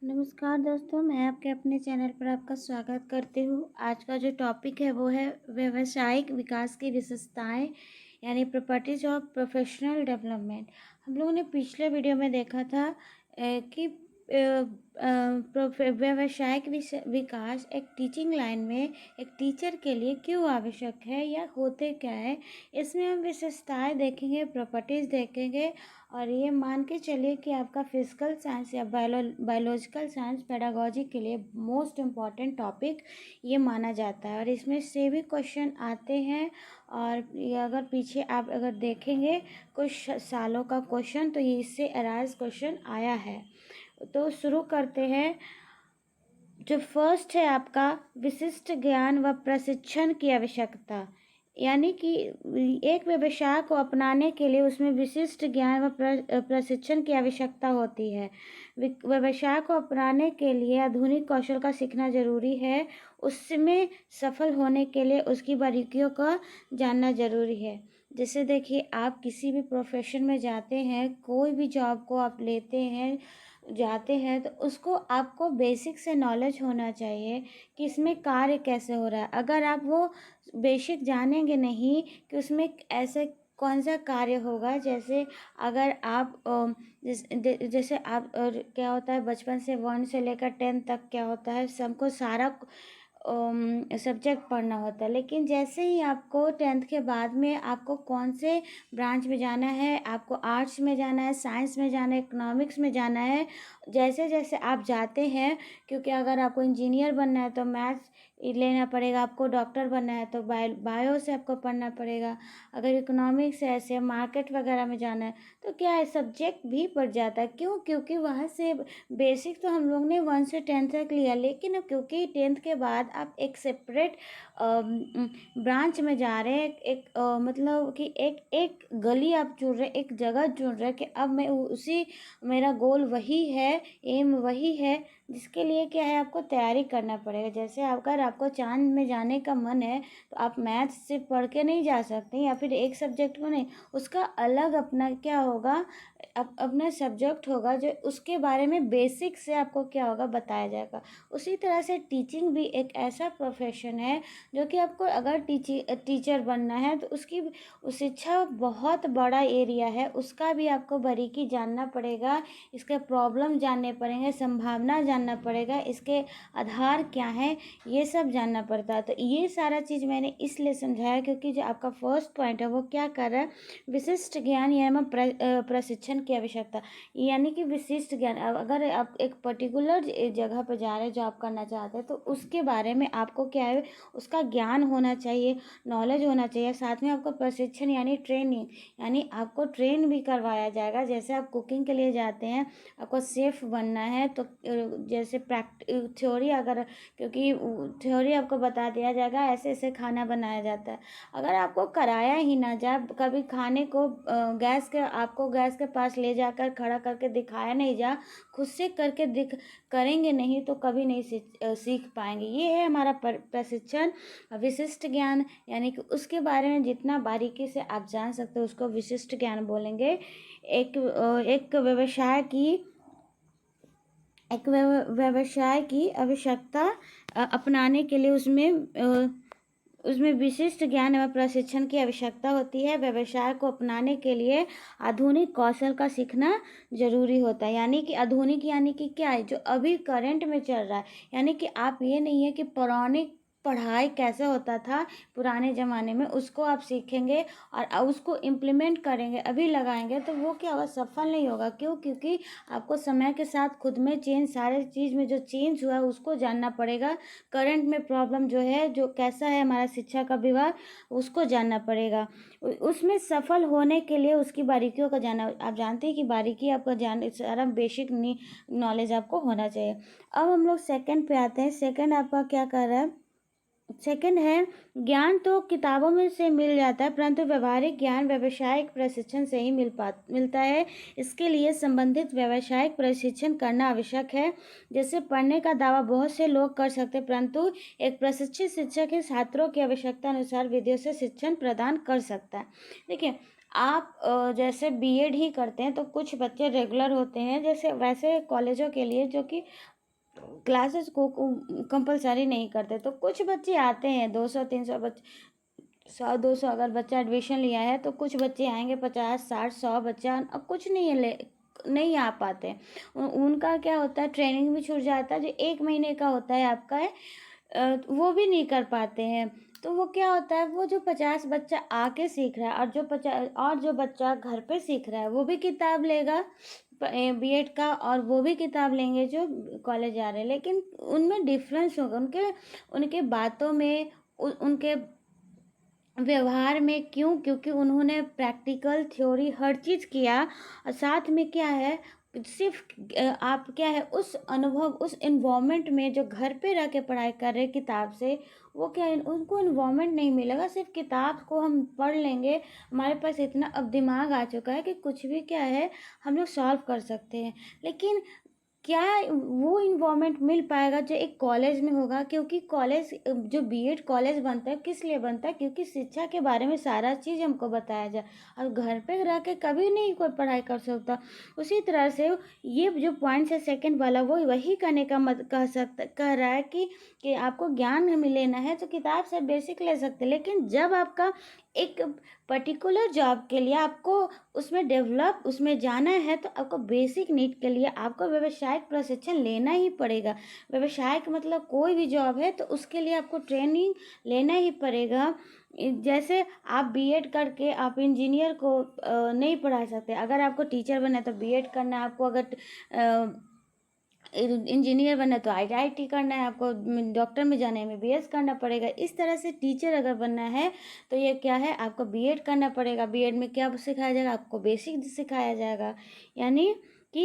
नमस्कार दोस्तों, मैं आपके अपने चैनल पर आपका स्वागत करती हूँ। आज का जो टॉपिक है वो है व्यावसायिक विकास की विशेषताएं यानी प्रॉपर्टीज ऑफ प्रोफेशनल डेवलपमेंट। हम लोगों ने पिछले वीडियो में देखा था कि व्यावसायिक विकास एक टीचिंग लाइन में एक टीचर के लिए क्यों आवश्यक है या होते क्या है। इसमें हम विशेषताएं देखेंगे, प्रॉपर्टीज़ देखेंगे और ये मान के चलिए कि आपका फिजिकल साइंस या बायोलॉजिकल साइंस पेडागोजी के लिए मोस्ट इम्पॉर्टेंट टॉपिक ये माना जाता है और इसमें से भी क्वेश्चन आते हैं। और ये अगर पीछे आप अगर देखेंगे कुछ सालों का क्वेश्चन तो ये इससे अराइज क्वेश्चन आया है। तो शुरू करते हैं। जो फर्स्ट है आपका विशिष्ट ज्ञान व प्रशिक्षण की आवश्यकता, यानी कि एक व्यवसाय को अपनाने के लिए उसमें विशिष्ट ज्ञान व प्रशिक्षण की आवश्यकता होती है। व्यवसाय को अपनाने के लिए आधुनिक कौशल का सीखना जरूरी है। उसमें सफल होने के लिए उसकी बारीकियों का जानना जरूरी है। जैसे देखिए, आप किसी भी प्रोफेशन में जाते हैं, कोई भी जॉब को आप लेते हैं जाते हैं तो उसको आपको बेसिक से नॉलेज होना चाहिए कि इसमें कार्य कैसे हो रहा है। अगर आप वो बेसिक जानेंगे नहीं कि उसमें ऐसे कौन सा कार्य होगा, जैसे अगर आप जैसे आप क्या होता है बचपन से 1 से लेकर 10 तक क्या होता है, सबको सारा सब्जेक्ट पढ़ना होता है। लेकिन जैसे ही आपको 10th के बाद में आपको कौन से ब्रांच में जाना है, आपको आर्ट्स में जाना है, साइंस में जाना है, इकोनॉमिक्स में जाना है, जैसे जैसे आप जाते हैं, क्योंकि अगर आपको इंजीनियर बनना है तो मैथ्स लेना पड़ेगा, आपको डॉक्टर बनना है तो बायो से आपको पढ़ना पड़ेगा, अगर इकोनॉमिक्स है ऐसे मार्केट वगैरह में जाना है तो क्या है सब्जेक्ट भी बढ़ जाता है। क्यों? क्योंकि वहाँ से बेसिक तो हम लोग ने 1 से 10 तक लिया, लेकिन अब क्योंकि 10th के बाद आप एक सेपरेट ब्रांच में जा रहे हैं, मतलब कि एक गली आप चुन रहे, एक जगह चुन रहे कि अब मैं उसी मेरा गोल वही है, एम वही है, जिसके लिए क्या है आपको तैयारी करना पड़ेगा। जैसे अगर आपको चांद में जाने का मन है तो आप मैथ्स सिर्फ पढ़ के नहीं जा सकते, या फिर एक सब्जेक्ट को नहीं, उसका अलग अपना क्या होगा, अपना सब्जेक्ट होगा जो उसके बारे में बेसिक से आपको क्या होगा बताया जाएगा। उसी तरह से टीचिंग भी एक ऐसा प्रोफेशन है जो कि आपको अगर टीचर बनना है तो उसकी शिक्षा बहुत बड़ा एरिया है, उसका भी आपको बारीकी जानना पड़ेगा, इसके प्रॉब्लम जानने पड़ेंगे, संभावना जानना पड़ेगा, इसके आधार क्या है, ये सब जानना पड़ता है। तो ये सारा चीज़ मैंने इसलिए समझाया क्योंकि जो आपका फर्स्ट पॉइंट है वो क्या कर रहा है, विशिष्ट ज्ञान या प्रशिक्षण की आवश्यकता, यानी कि विशिष्ट ज्ञान। अगर आप एक पर्टिकुलर जगह पर जा रहे हैं, जॉब करना चाहते हैं, तो उसके बारे में आपको क्या है उसका ज्ञान होना चाहिए, नॉलेज होना चाहिए। साथ में आपको प्रशिक्षण यानी ट्रेनिंग, यानी आपको ट्रेन भी करवाया जाएगा। जैसे आप कुकिंग के लिए जाते हैं, आपको सेफ बनना है तो जैसे थ्योरी, अगर क्योंकि थ्योरी आपको बता दिया जाएगा ऐसे ऐसे खाना बनाया जाता है। अगर आपको कराया ही ना जाए, कभी खाने को आपको गैस के पास ले जाकर खड़ा करके दिखाया नहीं जा, खुद से करके करेंगे नहीं तो कभी नहीं सीख पाएंगे। ये है हमारा प्रशिक्षण। विशिष्ट ज्ञान यानी कि उसके बारे में जितना बारीकी से आप जान सकते हो उसको विशिष्ट ज्ञान बोलेंगे। एक व्यवसाय की आवश्यकता अपनाने के लिए उसमें विशिष्ट ज्ञान एवं प्रशिक्षण की आवश्यकता होती है। व्यवसाय को अपनाने के लिए आधुनिक कौशल का सीखना जरूरी होता है। यानी कि आधुनिक यानी कि क्या है, जो अभी करंट में चल रहा है। यानी कि आप ये नहीं है कि पौराणिक पढ़ाई कैसे होता था पुराने ज़माने में, उसको आप सीखेंगे और उसको इम्प्लीमेंट करेंगे, अभी लगाएंगे तो वो क्या होगा, सफल नहीं होगा। क्यों? क्योंकि आपको समय के साथ खुद में चेंज, सारे चीज़ में जो चेंज हुआ है उसको जानना पड़ेगा। करंट में प्रॉब्लम जो है, जो कैसा है हमारा शिक्षा का विभाग, उसको जानना पड़ेगा। उसमें सफल होने के लिए उसकी बारीकियों का जानना, आप जानते हैं कि बारीकी आपको सारा बेसिक नॉलेज आपको होना चाहिए। अब हम लोग सेकंड पे आते हैं। सेकंड आपका क्या कर रहा है, सेकंड है ज्ञान तो किताबों में से मिल जाता है, परंतु व्यवहारिक ज्ञान व्यावसायिक प्रशिक्षण से ही मिलता है। इसके लिए संबंधित व्यावसायिक प्रशिक्षण करना आवश्यक है। जैसे पढ़ने का दावा बहुत से लोग कर सकते हैं, परंतु एक प्रशिक्षित शिक्षक ही छात्रों की आवश्यकता अनुसार विधियों से शिक्षण प्रदान कर सकता है। देखिए, आप जैसे बीएड ही करते हैं तो कुछ बच्चे रेगुलर होते हैं, जैसे वैसे कॉलेजों के लिए जो कि क्लासेस को कंपलसरी नहीं करते। तो कुछ बच्चे आते हैं, 200-300 बच्चे, 100-200 अगर बच्चा एडमिशन लिया है तो कुछ बच्चे आएंगे, 50-60-100 बच्चा, अब कुछ नहीं आ पाते। उनका क्या होता है, ट्रेनिंग भी छूट जाता है, जो 1 महीने का होता है आपका है, वो भी नहीं कर पाते हैं। तो वो क्या होता है, वो जो 50 बच्चा आके सीख रहा है और जो बच्चा घर पे सीख रहा है वो भी किताब लेगा बीएड का, और वो भी किताब लेंगे जो कॉलेज जा रहे हैं, लेकिन उनमें डिफरेंस होगा, उनके उनके बातों में, उनके व्यवहार में। क्यों? क्योंकि उन्होंने प्रैक्टिकल थ्योरी हर चीज़ किया, और साथ में क्या है, सिर्फ आप क्या है, उस अनुभव, उस इन्वायरमेंट में जो घर पे रह के पढ़ाई कर रहे किताब से, वो क्या है, उनको इन्वायरमेंट नहीं मिलेगा। सिर्फ किताब को हम पढ़ लेंगे, हमारे पास इतना अब दिमाग आ चुका है कि कुछ भी क्या है, हम लोग सॉल्व कर सकते हैं। लेकिन क्या वो इन्वायरमेंट मिल पाएगा जो एक कॉलेज में होगा? क्योंकि कॉलेज, जो बीएड कॉलेज बनता है, किस लिए बनता है? क्योंकि शिक्षा के बारे में सारा चीज़ हमको बताया जाए, और घर पे रह के कभी नहीं कोई पढ़ाई कर सकता। उसी तरह से ये जो पॉइंट है सेकंड वाला, वो वही करने का मत कह रहा है कि आपको ज्ञान हमें लेना है तो किताब से बेसिक ले सकते हैं, लेकिन जब आपका एक पर्टिकुलर जॉब के लिए आपको उसमें जाना है, तो आपको बेसिक नीड के लिए आपको व्यावसायिक प्रशिक्षण लेना ही पड़ेगा। व्यावसायिक मतलब कोई भी जॉब है तो उसके लिए आपको ट्रेनिंग लेना ही पड़ेगा। जैसे आप बीएड करके आप इंजीनियर को नहीं पढ़ा सकते। अगर आपको टीचर बनना है तो बीएड करना है, आपको अगर इंजीनियर बनना है तो आईआईटी करना है, आपको डॉक्टर में जाना है एमबीबीएस करना पड़ेगा। इस तरह से टीचर अगर बनना है तो ये क्या है, आपको बीएड करना पड़ेगा। बीएड में क्या सिखाया जाएगा? आपको बेसिक सिखाया जाएगा। यानी कि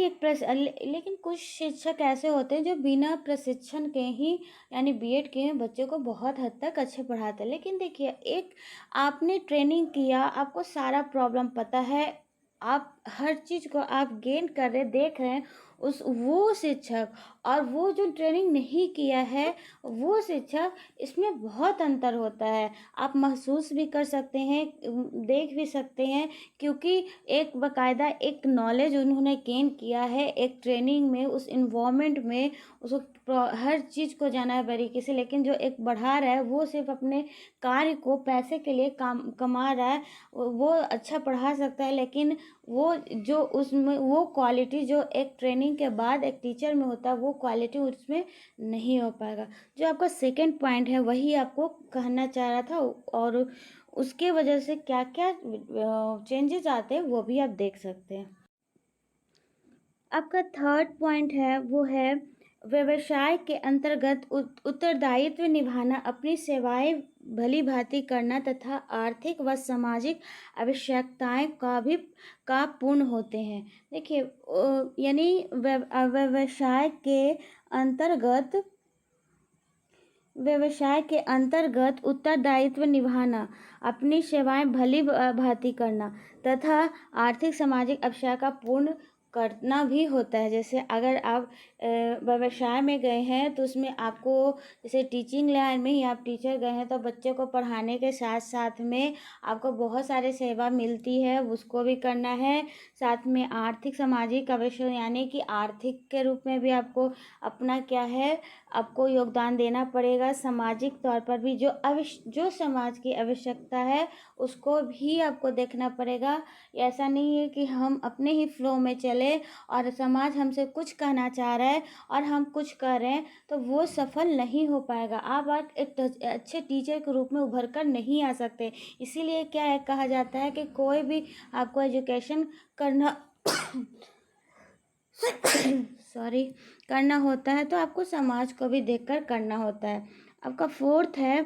लेकिन कुछ शिक्षक ऐसे होते हैं जो बिना प्रशिक्षण के ही, यानी बीएड के, बच्चों को बहुत हद तक अच्छे पढ़ाते हैं। लेकिन देखिए, एक आपने ट्रेनिंग किया, आपको सारा प्रॉब्लम पता है, आप हर चीज़ को आप गेन कर रहे, देख रहे हैं, उस वो शिक्षक और वो जो ट्रेनिंग नहीं किया है वो शिक्षक, इसमें बहुत अंतर होता है। आप महसूस भी कर सकते हैं, देख भी सकते हैं, क्योंकि एक बाकायदा एक नॉलेज उन्होंने गेन किया है एक ट्रेनिंग में, उस इन्वायरमेंट में, उसको हर चीज़ को जाना है बारीकी से। लेकिन जो एक बढ़ा रहा है वो सिर्फ अपने कार्य को पैसे के लिए कमा रहा है, वो अच्छा पढ़ा सकता है, लेकिन वो जो उसमें वो क्वालिटी जो एक ट्रेनिंग के बाद एक टीचर में होता है, वो क्वालिटी उसमें नहीं हो पाएगा। जो आपका सेकंड पॉइंट है वही आपको कहना चाह रहा था, और उसके वजह से क्या क्या चेंजेस आते हैं वो भी आप देख सकते हैं। आपका थर्ड पॉइंट है वो है व्यवसाय के अंतर्गत उत्तरदायित्व निभाना, अपनी सेवाएं भली भांति करना तथा आर्थिक व सामाजिक आवश्यकताएं का पूर्ण होते हैं। देखिए, यानी व्यवसाय के अंतर्गत उत्तरदायित्व निभाना, अपनी सेवाएं भली भांति करना तथा आर्थिक सामाजिक आवश्यकता का पूर्ण करना भी होता है। जैसे अगर आप व्यवसाय में गए हैं तो उसमें आपको, जैसे टीचिंग लाइन में ही आप टीचर गए हैं तो बच्चे को पढ़ाने के साथ साथ में आपको बहुत सारे सेवा मिलती है, उसको भी करना है। साथ में आर्थिक सामाजिक आवश्यक, यानी कि आर्थिक के रूप में भी आपको अपना क्या है, आपको योगदान देना पड़ेगा। सामाजिक तौर पर भी जो समाज की आवश्यकता है उसको भी आपको देखना पड़ेगा। ऐसा नहीं है कि हम अपने ही फ्लो में चले और समाज हमसे कुछ कहना चाह रहा है और हम कुछ कर रहे हैं, तो वो सफल नहीं हो पाएगा। आप एक अच्छे टीचर के रूप में उभर कर नहीं आ सकते। इसीलिए क्या है, कहा जाता है कि कोई भी आपको एजुकेशन करना सॉरी करना होता है तो आपको समाज को भी देखकर करना होता है। आपका फोर्थ है,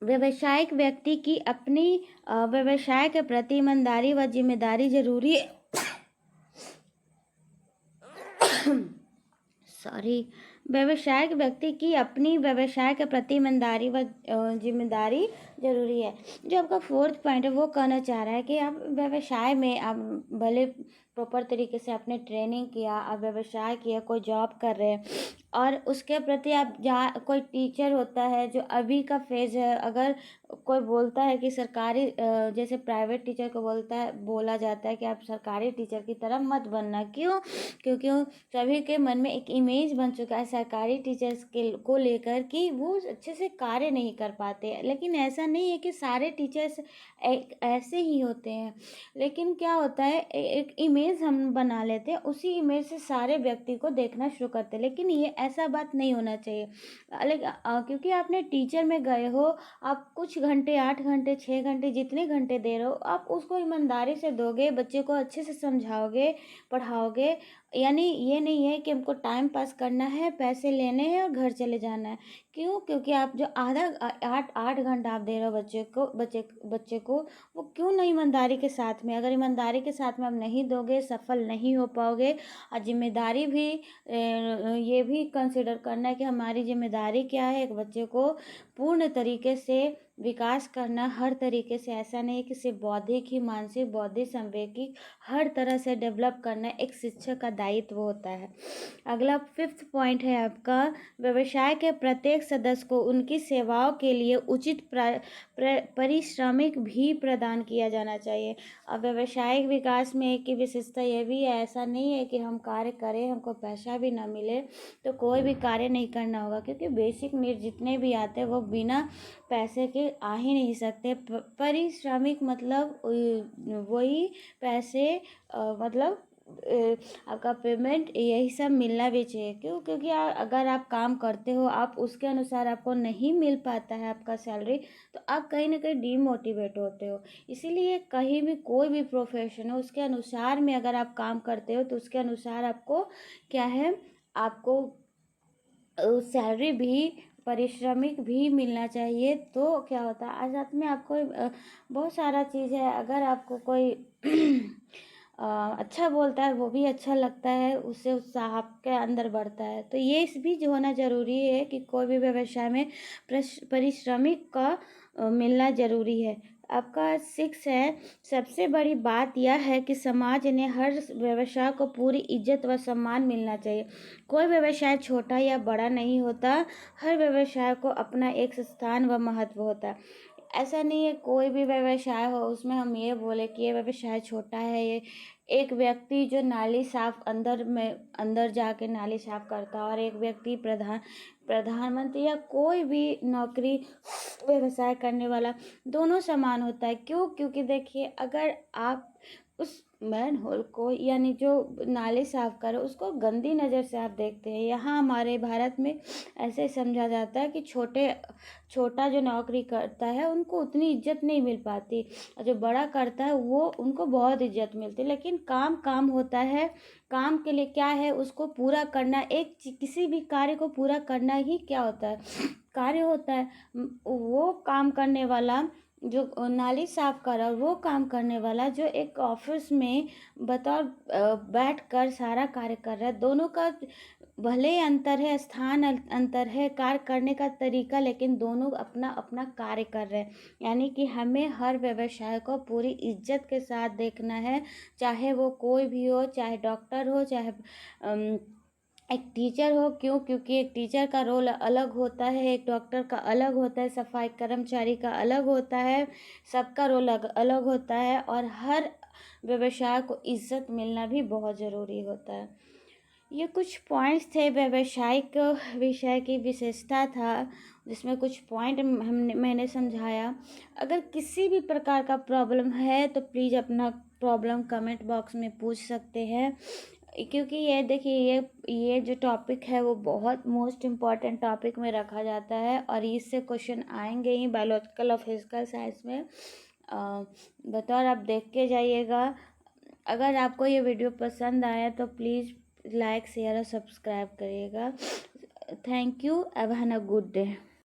व्यवसायिक व्यक्ति की अपनी व्यवसाय के प्रति ईमानदारी व जिम्मेदारी जरूरी है। सॉरी व्यवसायिक व्यक्ति की अपनी व्यवसाय के प्रति ईमानदारी व जिम्मेदारी जरूरी है। जो आपका फोर्थ पॉइंट है वो कहना चाह रहा है कि आप व्यवसाय में, आप भले प्रॉपर तरीके से आपने ट्रेनिंग किया, आप व्यवसाय किया, कोई जॉब कर रहे हैं और उसके प्रति आप कोई टीचर होता है जो अभी का फेज है, अगर कोई बोलता है कि सरकारी जैसे प्राइवेट टीचर को बोला जाता है कि आप सरकारी टीचर की तरह मत बनना। क्यों? क्योंकि सभी के मन में एक इमेज बन चुका है सरकारी टीचर्स के को लेकर कि वो अच्छे से कार्य नहीं कर पाते। लेकिन ऐसा नहीं है कि सारे टीचर्स एक ऐसे ही होते हैं। लेकिन क्या होता है, एक इमेज हम बना लेते हैं, उसी इमेज से सारे व्यक्ति को देखना शुरू करते हैं। लेकिन ये ऐसा बात नहीं होना चाहिए। क्योंकि आपने टीचर में गए हो, आप कुछ घंटे, 8 घंटे, 6 घंटे, जितने घंटे दे रहे हो, आप उसको ईमानदारी से दोगे, बच्चे को अच्छे से समझाओगे, पढ़ाओगे। यानी ये नहीं है कि हमको टाइम पास करना है, पैसे लेने हैं और घर चले जाना है। क्यों? क्योंकि आप जो आधा 8 घंटा आप दे रहे हो बच्चे को, वो क्यों नहीं ईमानदारी के साथ में, अगर ईमानदारी के साथ में आप नहीं दोगे, सफल नहीं हो पाओगे। और जिम्मेदारी भी ये भी कंसिडर करना है कि हमारी जिम्मेदारी क्या है, एक बच्चे को पूर्ण तरीके से विकास करना, हर तरीके से। ऐसा नहीं है कि सिर्फ बौद्धिक ही, मानसिक, बौद्धिक, संवेगिक, हर तरह से डेवलप करना एक शिक्षक का दायित्व होता है। अगला 5th पॉइंट है आपका, व्यवसाय के प्रत्येक सदस्य को उनकी सेवाओं के लिए उचित पारिश्रमिक भी प्रदान किया जाना चाहिए। अब व्यावसायिक विकास में एक की विशेषता यह भी है, ऐसा नहीं है कि हम कार्य करें, हमको पैसा भी ना मिले तो कोई भी कार्य नहीं करना होगा। क्योंकि बेसिक नीड जितने भी आते हैं वो बिना पैसे के आ ही नहीं सकते। पारिश्रमिक मतलब वही पैसे, मतलब आपका पेमेंट, यही सब मिलना भी चाहिए। क्यों? क्योंकि अगर आप काम करते हो, आप उसके अनुसार आपको नहीं मिल पाता है आपका सैलरी, तो आप कहीं ना कहीं डीमोटिवेट होते हो। इसीलिए कहीं भी कोई भी प्रोफेशन हो, उसके अनुसार में अगर आप काम करते हो तो उसके अनुसार आपको क्या है, आपको सैलरी भी, पारिश्रमिक भी मिलना चाहिए। तो क्या होता है, आज रात में आपको बहुत सारा चीज़ है, अगर आपको कोई अच्छा बोलता है, वो भी अच्छा लगता है, उससे उत्साह आपके अंदर बढ़ता है। तो ये इस भी जो होना ज़रूरी है कि कोई भी व्यवसाय में पारिश्रमिक का मिलना ज़रूरी है। आपका 6 है, सबसे बड़ी बात यह है कि समाज ने हर व्यवसाय को पूरी इज्जत व सम्मान मिलना चाहिए। कोई व्यवसाय छोटा या बड़ा नहीं होता, हर व्यवसाय को अपना एक स्थान व महत्व होता है। ऐसा नहीं है कोई भी व्यवसाय हो उसमें हम ये बोले कि ये व्यवसाय छोटा है। ये एक व्यक्ति जो नाली साफ अंदर जाके नाली साफ करता है, और एक व्यक्ति प्रधानमंत्री या कोई भी नौकरी व्यवसाय करने वाला, दोनों समान होता है। क्यों? क्योंकि देखिए, अगर आप उस मैन होल को, यानी जो नाले साफ करे, उसको गंदी नज़र से आप देखते हैं। यहाँ हमारे भारत में ऐसे समझा जाता है कि छोटा जो नौकरी करता है उनको उतनी इज्जत नहीं मिल पाती, और जो बड़ा करता है वो उनको बहुत इज्जत मिलती है। लेकिन काम होता है, काम के लिए क्या है, उसको पूरा करना। किसी भी कार्य को पूरा करना ही क्या होता है, कार्य होता है। वो काम करने वाला जो नाली साफ कर रहा है, वो काम करने वाला जो एक ऑफिस में बतौर बैठ कर सारा कार्य कर रहा है, दोनों का भले ही अंतर है, स्थान अंतर है, कार्य करने का तरीका, लेकिन दोनों अपना अपना कार्य कर रहे हैं। यानी कि हमें हर व्यवसाय को पूरी इज्जत के साथ देखना है, चाहे वो कोई भी हो, चाहे डॉक्टर हो, चाहे एक टीचर हो। क्यों? क्योंकि एक टीचर का रोल अलग होता है, एक डॉक्टर का अलग होता है, सफाई कर्मचारी का अलग होता है, सबका रोल अलग होता है। और हर व्यवसाय को इज्जत मिलना भी बहुत ज़रूरी होता है। ये कुछ पॉइंट्स थे, व्यावसायिक विषय की विशेषता था, जिसमें कुछ पॉइंट मैंने समझाया। अगर किसी भी प्रकार का प्रॉब्लम है तो प्लीज़ अपना प्रॉब्लम कमेंट बॉक्स में पूछ सकते हैं। क्योंकि ये देखिए, ये जो टॉपिक है वो बहुत मोस्ट इम्पॉर्टेंट टॉपिक में रखा जाता है, और इससे क्वेश्चन आएंगे ही बायोलॉजिकल और फिजिकल साइंस में। बतौर आप देख के जाइएगा। अगर आपको ये वीडियो पसंद आया तो प्लीज़ लाइक, शेयर और सब्सक्राइब करिएगा। Thank you. Have a good day.